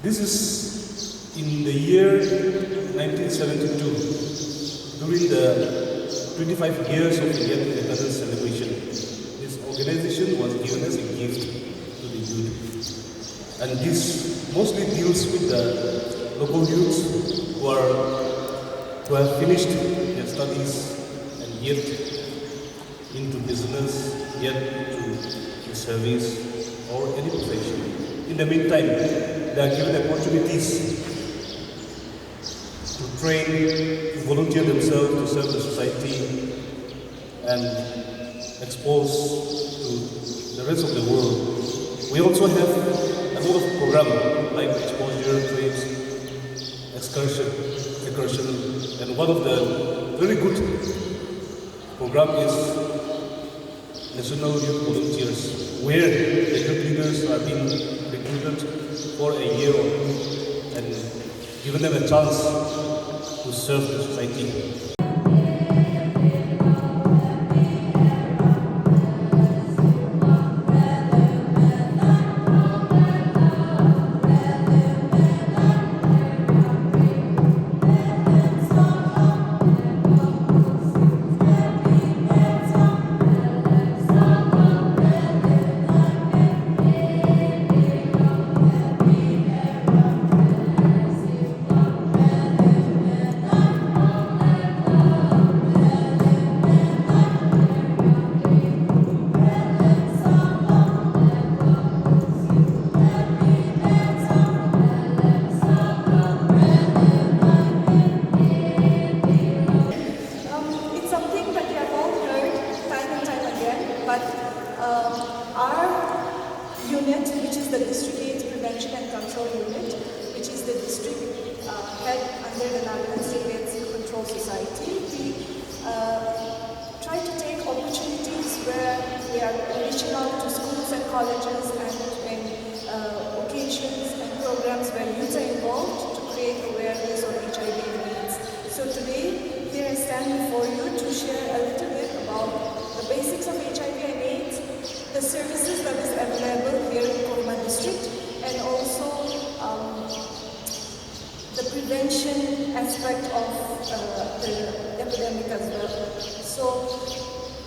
This is in the year 1972, during the 25 years of Indian independence celebration. This organization was given as a gift to the youth. And this mostly deals with the local youths who have finished their studies and yet into business, yet into service or any profession. In the meantime, they are given opportunities to train, to volunteer themselves to serve the society and expose to the rest of the world. We also have a lot of programs like exposure trips, excursion, and one of the very good programs is National Youth Volunteers, where the youth leaders are being recruited for a year or two and given them a chance to serve the society. Our unit, which is the District AIDS Prevention and Control Unit, which is the district head under the Nagaland State AIDS Control Society, we try to take opportunities where we are reaching out to schools and colleges and in occasions and programs where youth are involved to create awareness on HIV and AIDS. So today, here I stand before you to share a little bit about the basics of HIV and AIDS, the services that is available here in Kohima district, and also the prevention aspect of the epidemic as well. So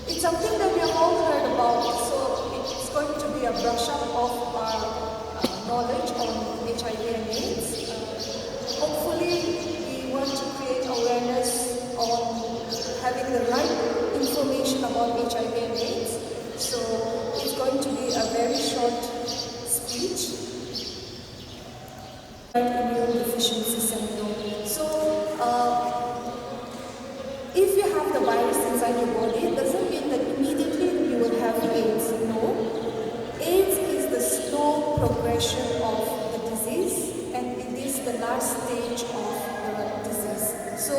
it's something that we have all heard about, so it's going to be a brush up of our knowledge on HIV and AIDS. Hopefully we want to create awareness on having the right information about HIV and AIDS. So it's going to be a very short speech. Immune deficiency syndrome. So if you have the virus inside your body, it doesn't mean that immediately you will have AIDS. No. AIDS is the slow progression of the disease, and it is the last stage of the disease. So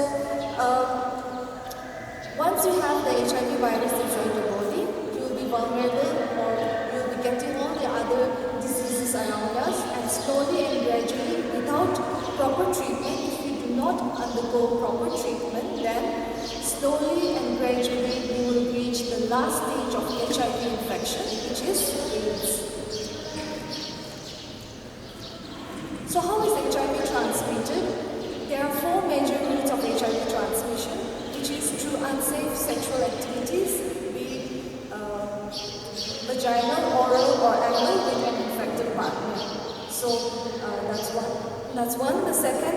once you have the HIV virus inside your body, you will be vulnerable, or you will be getting all the other diseases around us, and slowly and gradually, without proper treatment, if you do not undergo proper treatment, then slowly and gradually you will reach the last stage of HIV infection, which is AIDS. So how is HIV transmitted? There are 4 major routes of HIV transmission, which is through unsafe sexual activities, be it vaginal, oral or anal with an infected partner. So that's one. The second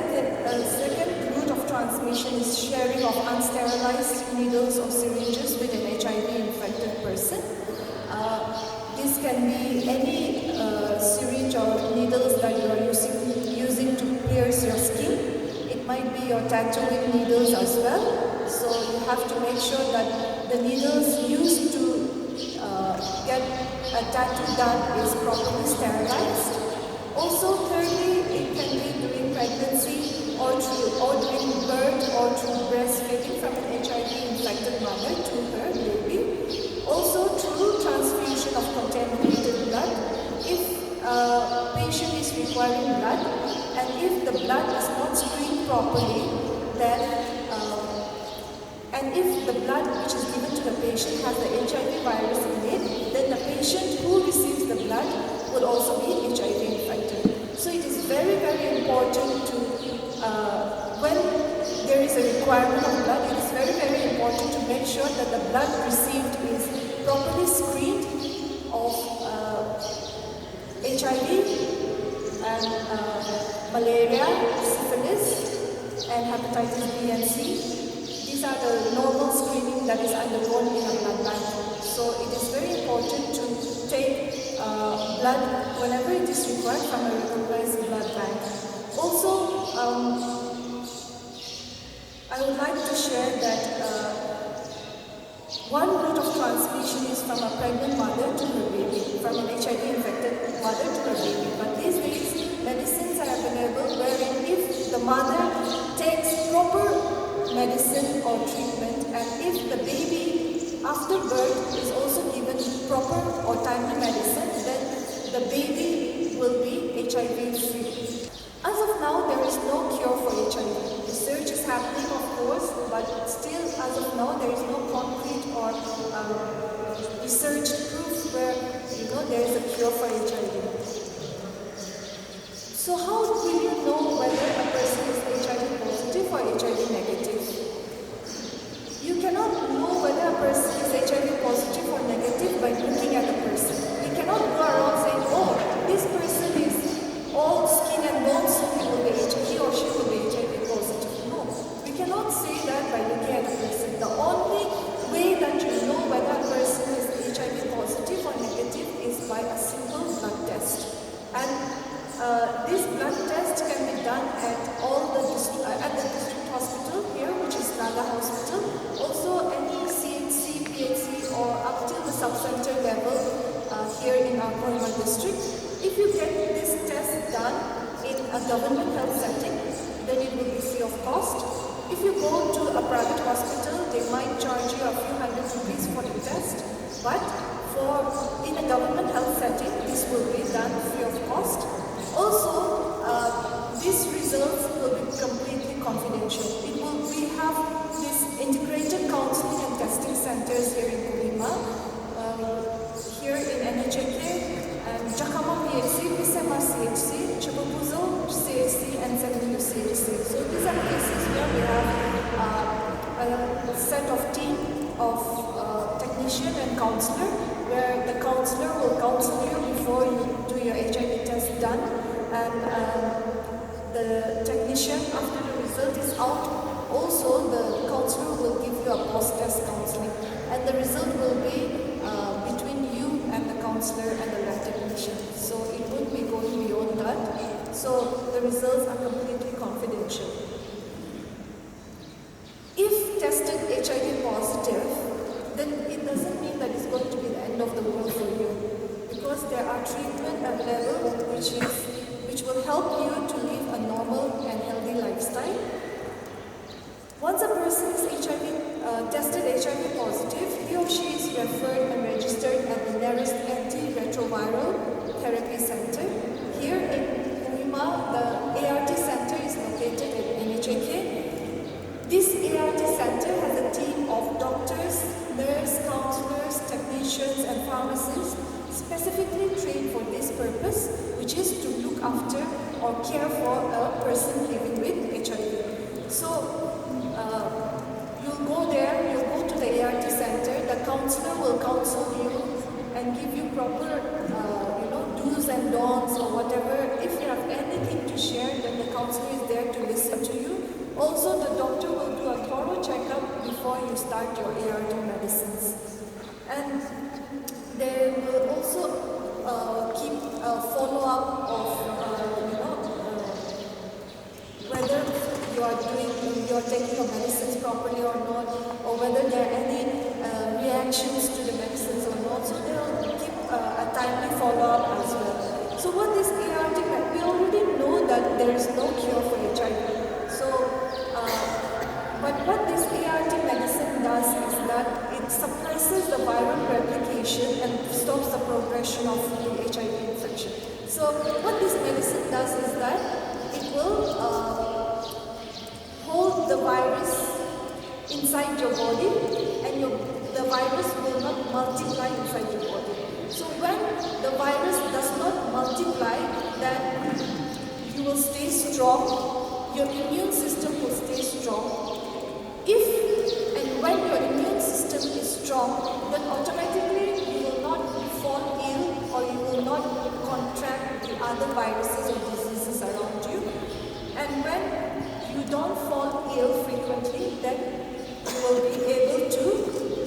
route of transmission is sharing of unsterilized needles or syringes with an HIV infected person. This can be any syringe or needles that you are using to pierce your skin. It might be your tattooing needles as well. So you have to make sure that the needles used to get a tattoo done is properly sterilized. Also, thirdly, it can be during pregnancy or during birth or through breastfeeding from an HIV-infected mother to her baby. Also, through transfusion of contaminated blood. If a patient is requiring blood, and if the blood is not screened properly, then and if the blood which is given to the patient has the HIV virus in it, then the patient who receives the blood will also be HIV infected. So it is very, very important to, when there is a requirement of blood, it is very, very important to make sure that the blood received is properly screened of HIV and malaria, syphilis, and hepatitis B and C. These are the normal screening that is undergone in a blood bank. So it is very important to take blood whenever it is required from a recognized blood bank. Also, I would like to share that one route of transmission is from a pregnant mother to her baby, from an HIV-infected mother to her baby. But these days, medicines are available wherein if the mother takes proper medicine or treatment, and if the baby after birth is also given proper or timely medicine, then the baby will be HIV-free. As of now, there is no cure for HIV. Research is happening, of course, but still, as of now, there is no concrete or research proof where there is a cure for HIV. So, how will you know whether a person is HIV positive or HIV negative? You cannot know whether a person is HIV positive or negative by looking at a person. We cannot go around saying, "Oh, this person is all skin and bones, so he or she will be HIV positive." No, we cannot say that by looking at a person. The only way that you know whether a person is HIV positive or negative is by a simple blood test. And this blood test can be done at the district hospital here, which is Naga Hospital. Also, any CHC, PHC, or up till the sub-center level here in our Kohima district. If you get this test done in a government health setting, then it will be free of cost. If you go to a private hospital, they might charge you a few hundred rupees for the test. But in a government health setting, this will be done free of cost. Also, these results will be completely confidential. We have these integrated counseling and testing centers here in Kohima, here in NHK, and Jakama PHC, Pisema CHC, Chibubuzo CHC, and Sendu CHC. So these are places where we have a set of team of technician and counselor, where the counselor will counsel you before you do your HIV test done, and the technician, after the result is out, also the counselor will give you a post-test counseling, and the result will be between you and the counselor and the lab technician. So it won't be going beyond that. So the results are completely confidential. If tested HIV positive, then it doesn't mean that it's going to be the end of the world for you, because there are treatment available which will help you to live a normal and healthy lifestyle. Once a person is tested HIV positive, he or she is referred and registered at the nearest antiretroviral therapy center. Here in Kohima, the ART center is located at NHK. This ART center has a team of doctors, nurse, counselors, technicians, and pharmacists specifically trained for this purpose, which is to look after or care for a person living with HIV. So, you'll go there, you'll go to the ART center, the counselor will counsel you and give you proper, do's and don'ts or whatever. If you have anything to share, then the counselor is there to listen to you. Also, the doctor will do a thorough checkup before you start your ART medicines. And they will also keep a follow-up of, whether you are taking your medicines properly or not, or whether there are any reactions to the medicines or not. So they will keep a timely follow-up as well. So what this ART, we already know that there is no cure for HIV. So, but what this ART medicine does is that it suppresses the viral replication and stops the progression of the HIV infection. So what this medicine does is that it will hold the virus inside your body, and the virus will not multiply inside your body. So when the virus does not multiply, then you will stay strong, your immune system will stay strong. If and when your immune system is strong, then automatically you will not fall ill or you will not contract the other viruses or diseases around you. And when you don't fall ill frequently, then you will be able to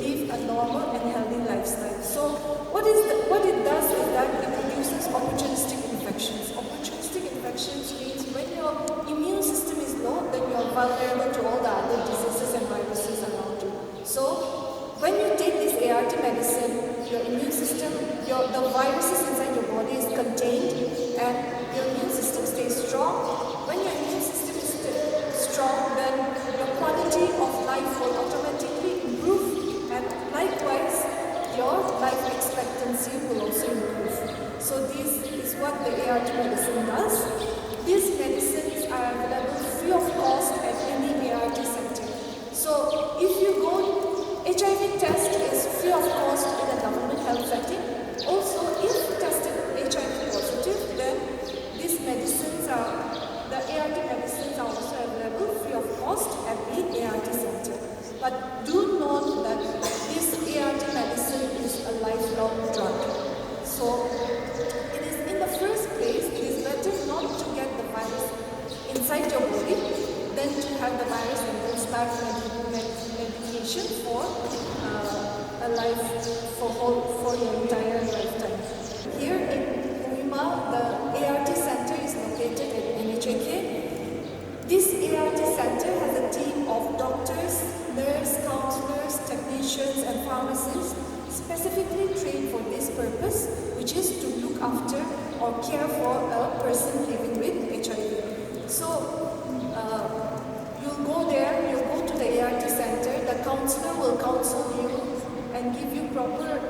live a normal and healthy lifestyle. So what it does is that it reduces opportunistic infections. Opportunistic infections means when your immune system is low, then you are vulnerable to all the other diseases and viruses around you. So when you take this ART medicine, your immune system, the viruses inside your body is contained and your immune system stays strong. When your immune system is strong, then your quality of life will automatically improve, and likewise your life expectancy will also improve. So this is what the ART medicine does. These medicines are available free of cost at any ART center. So if you go, HIV test is free of cost in a government health setting. Also, if tested HIV positive, then these medicines the ART medicines are also available free of cost at the ART center. But do note that this ART medicine is a lifelong drug. So it is in the first place, it is better not to get the virus inside your body than to have the virus and then start medication for a life for your entire lifetime. Here in Kohima, the ART center is located at NYKS. This ART center has a team of doctors, nurses, counselors, technicians and pharmacists specifically trained for this purpose, which is to look after or care for a person living with HIV. So you'll go there, you'll go to the ART center, the counselor will counsel you and give you proper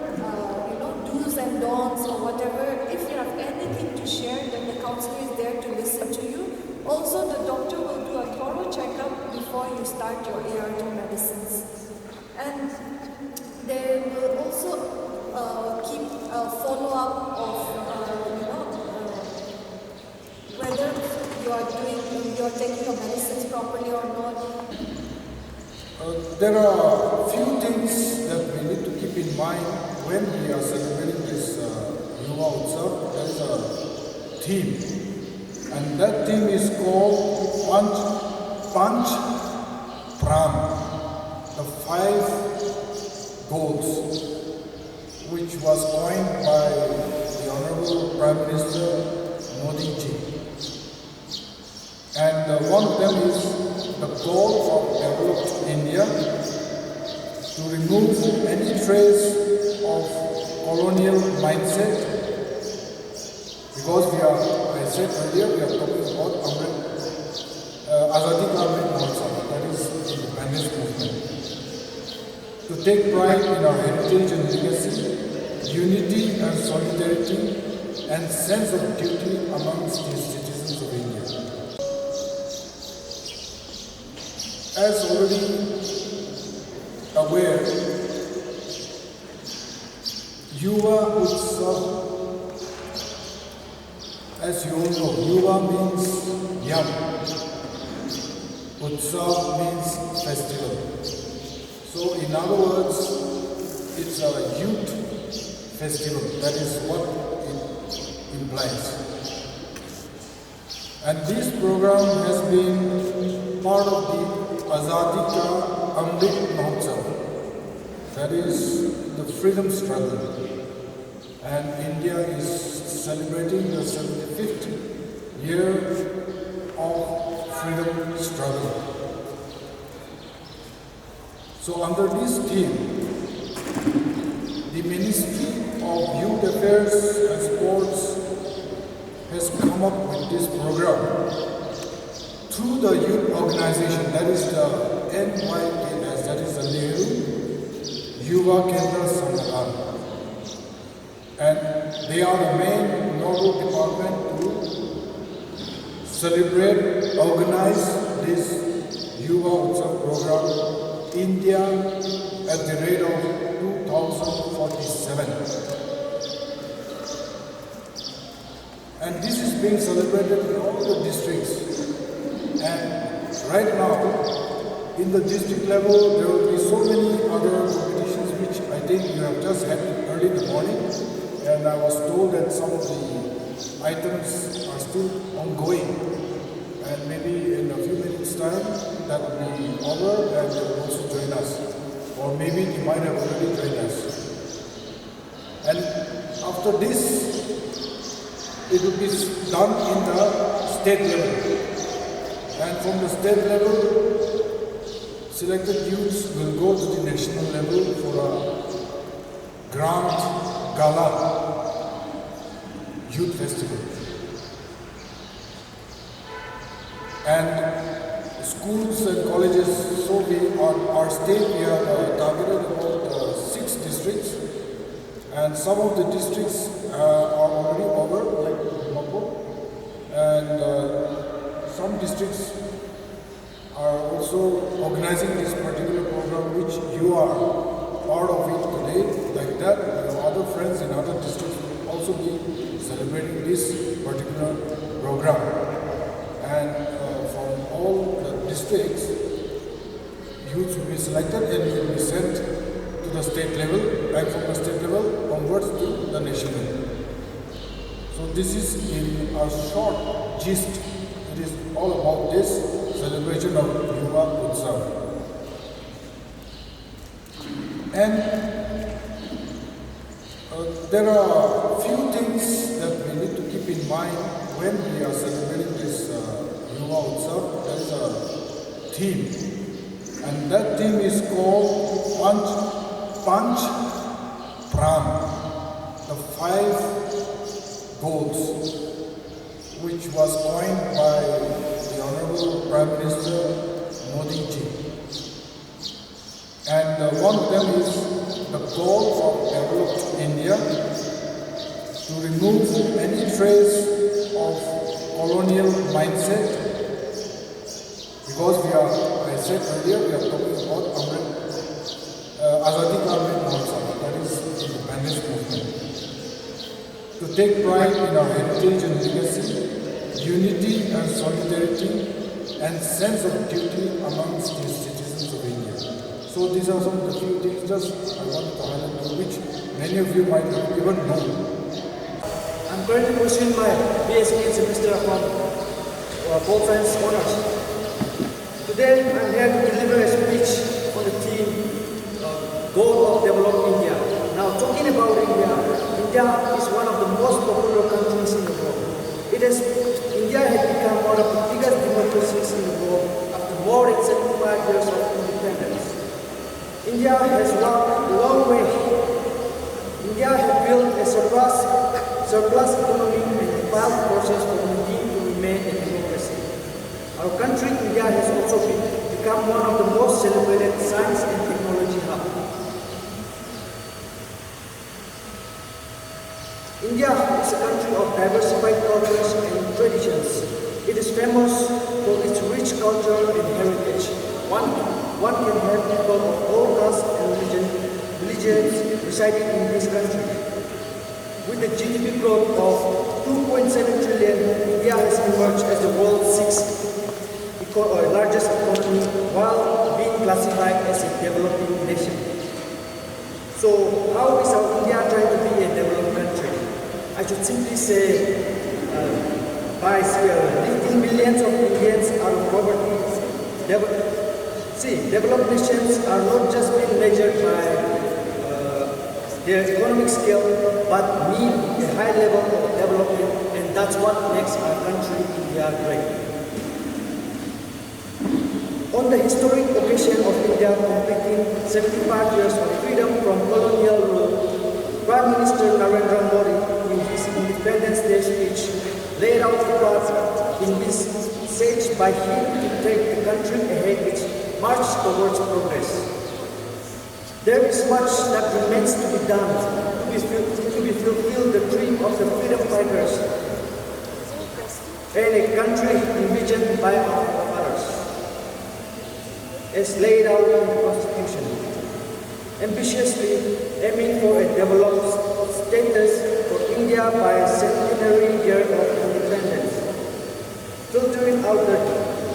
do's and don'ts or whatever. If you have anything to share, then the counselor is there to listen to you. Also, the doctor will do a thorough checkup before you start your ART medicines. And they will also keep a follow-up of whether you are taking your medicines properly or not. There are a few things that we need to keep in mind when we are celebrating this Yuva UTSAV. There is a theme, and that theme is called Panch Pran, the 5 goals, which was coined by the Honorable Prime Minister Modi ji. And one of them is the goal of developed India to remove any trace of colonial mindset, because I said earlier, we are talking about Azadi Ka Amrit Mahotsav, that is independence movement. To take pride in our heritage and legacy, unity and solidarity, and sense of duty amongst the citizens of India. As already aware, Yuva UTSAV, as you all know, Yuva means young, UTSAV means festival. So in other words, it's a youth festival. That is what it implies. And this program has been part of the Azadi Ka Amrit Mahotsav, that is the freedom struggle. And India is celebrating the 75th year of freedom struggle. So under this theme, the Ministry of Youth Affairs and Sports has come up with this program through the youth organization, that is the NYKS, that is the NEHRU, Yuva KENDRA SANGATHAN. And they are the main nodal department to celebrate, organize this Yuva UTSAV program, India at the rate of 2047. And this is being celebrated in all the districts. And right now, in the district level, there will be so many other competitions which I think you have just had early in the morning. And I was told that some of the items are still ongoing. And maybe in a few minutes' time, that will be over and they will also join us. Or maybe they might have already joined us. And after this, it will be done in the state level. And from the state level, selected youths will go to the national level for a grand gala youth festival. And schools and colleges, so our state, we have targeted about 6 districts. And some of the districts are already over, like Mapo, and some districts are also organizing this particular program, which you are part of it today. Like that, other friends in other districts will also be celebrating this particular program. And from all the districts, youths will be selected and will be sent to the state level, and from the state level onwards to the national. So this is in a short gist. It is all about this celebration of Yuva UTSAV. And there are a few things that we need to keep in mind when we are celebrating this Yuva UTSAV. There is a theme, and that theme is called Panch Pran, the 5 goals, which was coined by the Honorable Prime Minister Modi ji. And one of them is the goal of developed India, to remove any trace of colonial mindset, because I said earlier, we are talking about Azadi Ka Amrit Mahotsav, that is the independence movement. To take pride in our heritage and legacy, unity and solidarity, and sense of duty amongst the citizens of India. So these are some of the few things just I wanted to highlight, which many of you might not even know. I'm currently pursuing my BSc semester upon Pole Science Honours. Today I'm here to deliver a speech on the theme Goal of Developed India. Now, talking about India, India is one of the most popular countries in the world. India has become one of the biggest democracies in the world after more than 75 years of independence. India has walked a long way. India has built a surplus economy and vast forces for India to remain a democracy. Our country, India, has also become one of the most celebrated science and technology hubs. India is a country of diversified cultures and traditions. It is famous for its rich culture and heritage. One can have people of all castes and religions residing in this country. With a GDP growth of 2.7 trillion, India has emerged as the world's 6th largest economy, while being classified as a developing nation. So, how is our India trying to be a developed country? I should simply say, by lifting millions of Indians out of poverty. Developed nations are not just being measured by their economic scale, but need a high level of development, and that's what makes our country, India, great. On the historic occasion of India completing 75 years of freedom from colonial rule, Prime Minister Narendra Modi, in his Independence Day speech, laid out the path in this sage by him to take the country ahead its march towards progress. There is much that remains to be done to fulfill the dream of the freedom fighters and a country envisioned by our fathers, as laid out in the Constitution, ambitiously aiming for a developed status for India by centenary year of independence, filtering out the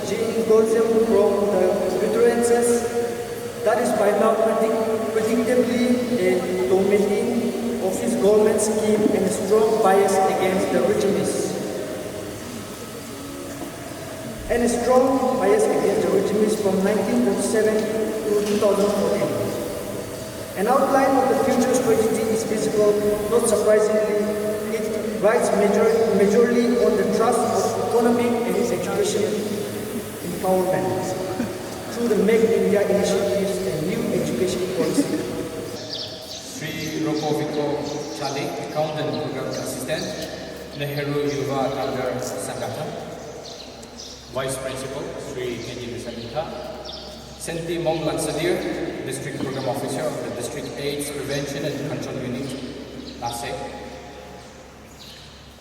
jingoism from the utterances that is by now predictably a dominating of his government scheme and a strong bias against the regimes. From 1947 to 2014. An outline of the future strategy is visible, not surprisingly. It rides majorly on the trust of economic and education empowerment through the Make India initiatives and new education policy. RUOKUOVIKHO CHALE, Accountant Program Assistant, NEHRU Yuva SANGATHAN. Vice Principal, Sri KENDRA, Senti Mong Lansadir, District Program Officer of the District AIDS Prevention and Control Unit, NASEC.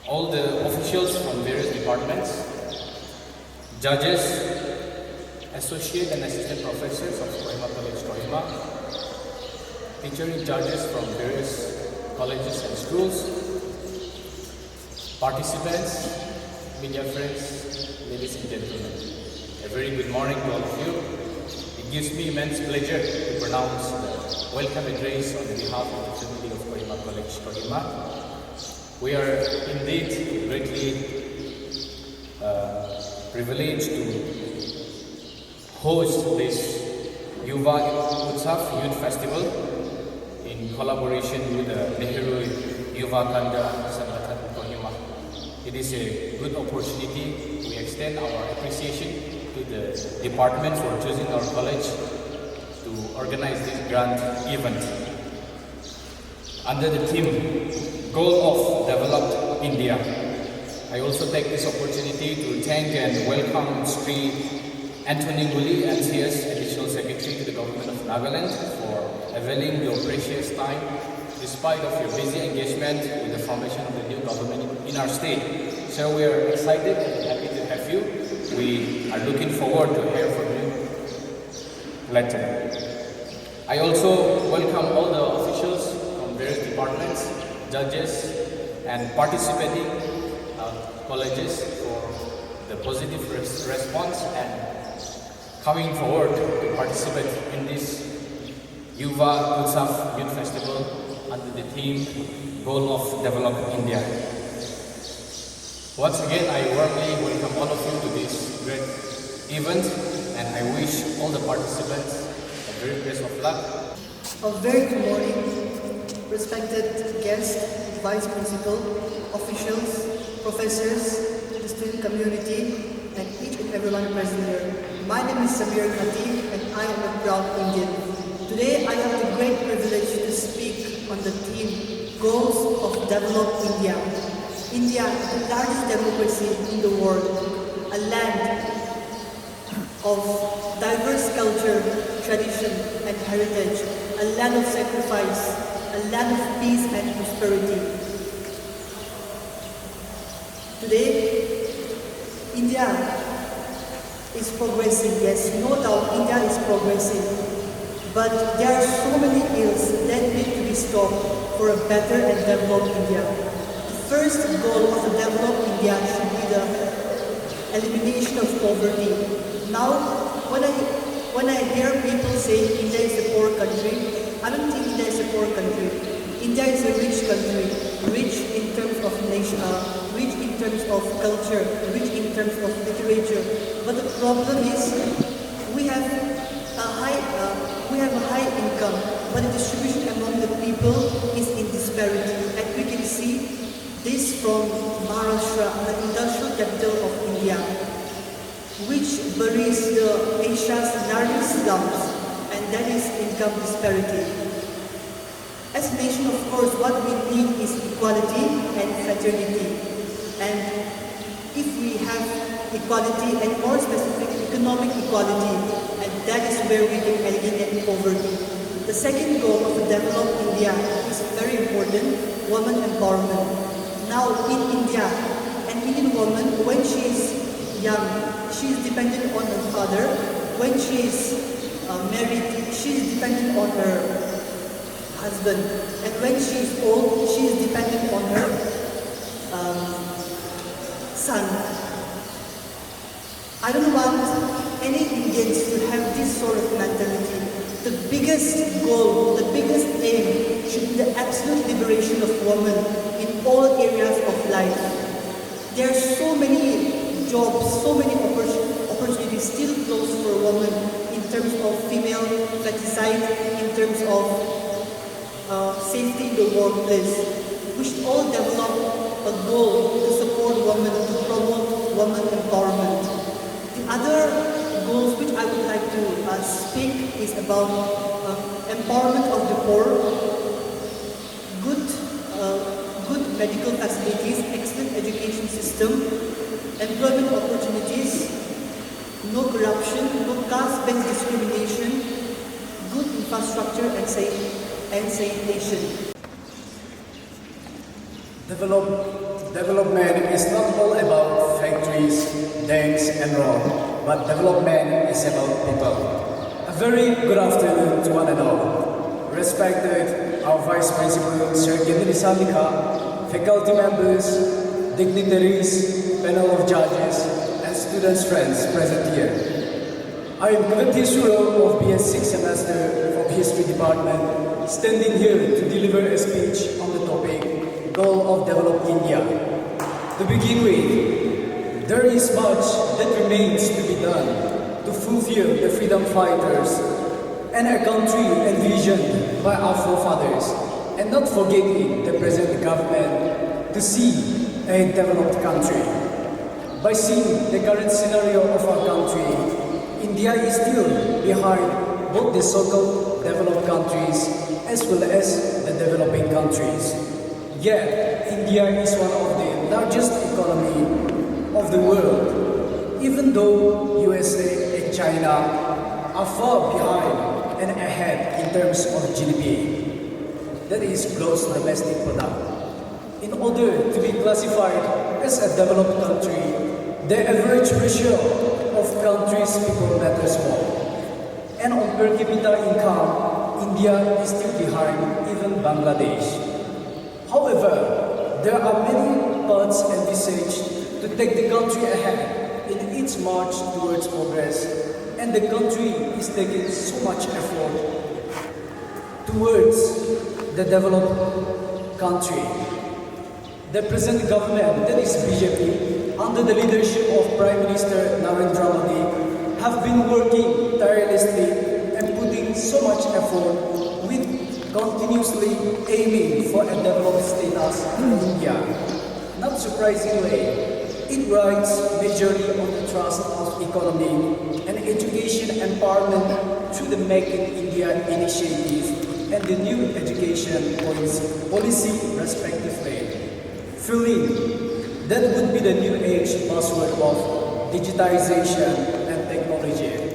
All the officials from various departments, judges, associate and assistant professors of Kohima College, Kohima, teaching judges from various colleges and schools, participants, media friends, ladies and gentlemen, a very good morning to all of you. It gives me immense pleasure to pronounce the welcome address on behalf of the family of Kohima College, Kohima. We are indeed greatly privileged to host this Yuva UTSAV Youth Festival in collaboration with the NEHRU Yuva SANGATHAN Kohima. It is a good opportunity. We extend our appreciation to the departments for choosing our college to organize this grand event. Under the theme, Goal of Developed India, I also take this opportunity to thank and welcome Sri Anthony Guli, NCS Additional Secretary to the Government of Nagaland, for availing your precious time despite of your busy engagement with the formation of the new government in our state. So we are excited and happy to have you. We are looking forward to hear from you later. I also welcome all the officials from various departments, judges and participating colleges for the positive response and coming forward to participate in this Yuva UTSAV Youth Festival under the theme Goal of Developed India. Once again, I warmly welcome all of you to this great event, and I wish all the participants a very best of luck. A very good morning, respected guests, Vice Principal, officials, professors, the student community, and each and everyone present here. My name is Samir Khatib, and I am a proud Indian. Today, I have the great privilege to speak on the theme, Goals of Developed India. India, the largest democracy in the world, a land of diverse culture, tradition, and heritage, a land of sacrifice, a land of peace and prosperity. Today, India is progressing, yes, no doubt India is progressing, but there are so many ills that need to be stopped for a better and developed India. The first goal of a developed India should be the elimination of poverty. Now, when I hear people say India is a poor country, I don't think India is a poor country. India is a rich country, rich in terms of nation, rich in terms of culture, rich in terms of literature. But the problem is we have a high income, but the distribution among the people is in disparity, and we can see this from Maharashtra, the industrial capital of India, which buries Asia's largest slums, and that is income disparity. As a nation, of course, what we need is equality and fraternity. And if we have equality, and more specific, economic equality, and that is where we can eliminate poverty. The second goal of a developed India is very important, women empowerment. Now in India, an Indian woman, when she is young, she is dependent on her father. When she is married, she is dependent on her husband. And when she is old, she is dependent on her son. I don't want any Indians to have this sort of mentality. The biggest goal, the biggest aim should be the absolute liberation of women in all areas of life. There are so many jobs, so many opportunities still closed for women in terms of female feticide, in terms of safety in the workplace. We should all develop a goal to support women, to promote women empowerment. The other goals which I would like to speak is about empowerment of the poor, good medical facilities, excellent education system, employment opportunities, no corruption, no caste-based discrimination, good infrastructure and sanitation. Development is not all about factories, dams and roads, but development is about people. A very good afternoon to one and all. Respected our Vice Principal, Sir Gendri Samika, faculty members, dignitaries, panel of judges, and students friends present here. I am Kuvanti Suro of BS 6 semester from History Department, standing here to deliver a speech on the topic, Goal of Developed India. To begin with, there is much that remains to be done to fulfill the freedom fighters and a country envisioned by our forefathers, and not forgetting the present government to see a developed country. By seeing the current scenario of our country, India is still behind both the so-called developed countries as well as the developing countries. Yet, India is one of the largest economy of the world, even though USA and China are far behind and ahead in terms of GDP. That is gross domestic product. In order to be classified as a developed country, the average ratio of countries' people matters more. And on per capita income, India is still behind even Bangladesh. However, there are many paths envisaged to take the country ahead in its march towards progress, and the country is taking so much effort towards the developed country. The present government, that is BJP, under the leadership of Prime Minister Narendra Modi, have been working tirelessly and putting so much effort with continuously aiming for a developed status in India. Not surprisingly, it rides majorly on the trust of economy and education empowerment through the Make in India initiative and the new education policy respectively. Feeling that would be the new age buzzword of digitization and technology.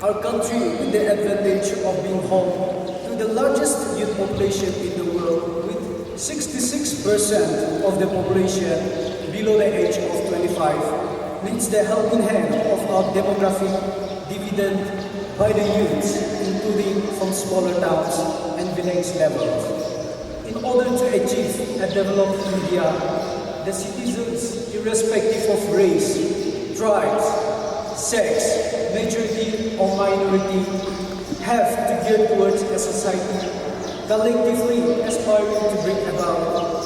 Our country, with the advantage of being home to the largest youth population in the world, with 66% of the population below the age of 25, needs the helping hand of our demographic dividend by the youths, including from smaller towns and village levels. In order to achieve a developed India, the citizens, irrespective of race, tribes, sex, majority or minority, have to gear towards a society collectively aspiring to bring about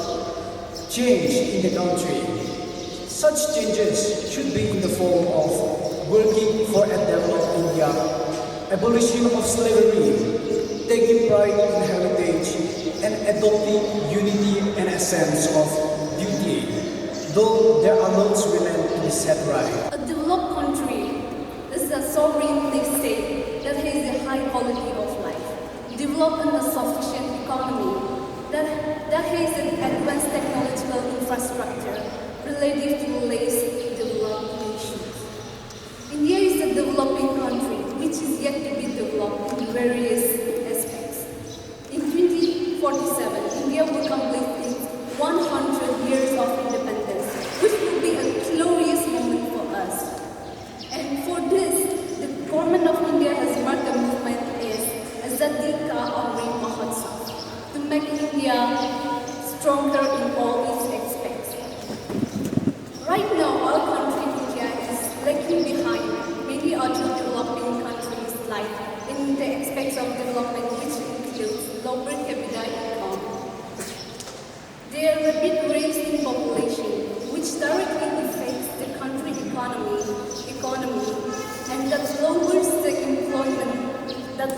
change in the country. Such changes should be in the form of working for a developed India, abolition of slavery, taking pride in heritage, and adopting unity and a sense of duty, though there are loads remain to be set right. A developed country is a sovereignty state that has a high quality of life, developed and a sufficient economy that has an advanced technological infrastructure relative to less developed nations. India is a developing country which is yet to be developed in various aspects. In 2047, India will complete its 100 years of independence, which will be a glorious moment for us. And for this, the government of India has marked the movement as Azadi Ka Amrit Mahotsav to make India stronger in all its aspects. Right in the aspects of development which includes low per capita income. Their rapid rise in population, which directly affects the country economy, and that lowers the employment, that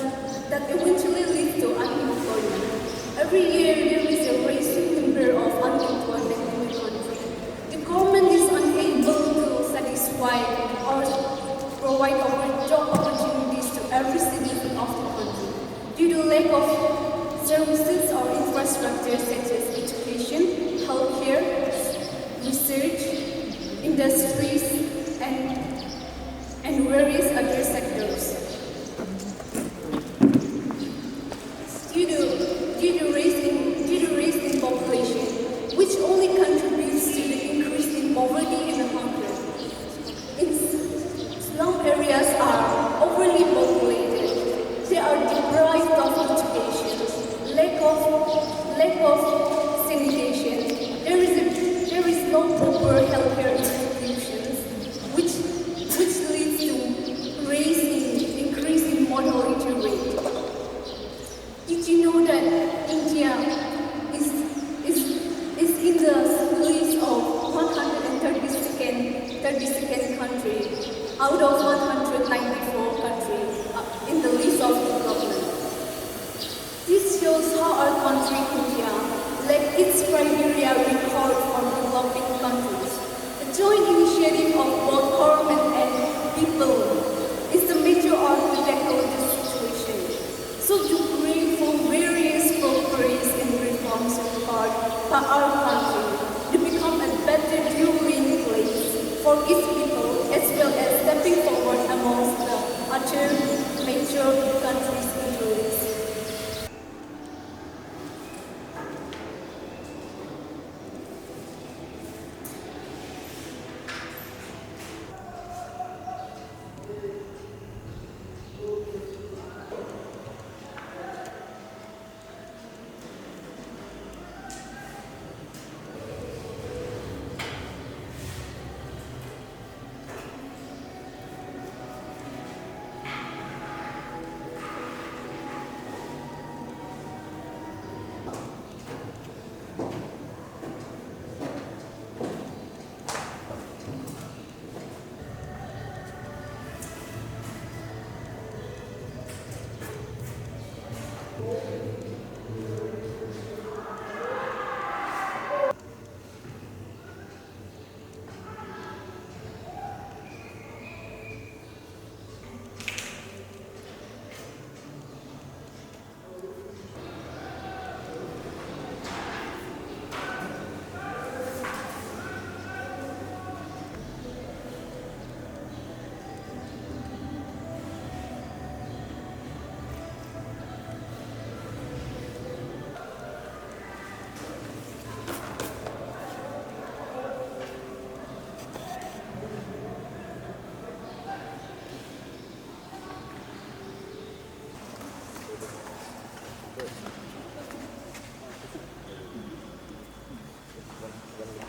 eventually leads to unemployment. Every year there is a rising number of unemployment in the country. The government is unable to satisfy or provide job opportunities to every citizen of the country due to lack of services or infrastructure such as education, healthcare, research, industries, and various other sectors. Due to rise in population, which only contributes to the increase in poverty and hunger. Slum areas are overly populated. They are deprived of education, lack of sanitation. There is no proper healthcare institutions, which leads to increase in mortality rate. Did you know that India is in the list of 132nd country out of 194 countries in the list of development? This shows how our country, India, lacks its criteria record for developing countries. A joint initiative of both government and people is the major architect of this situation. So to bring for various progress and reforms required by our country to become a better living place for its people, as well as stepping forward amongst the other major countries in the list.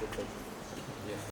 One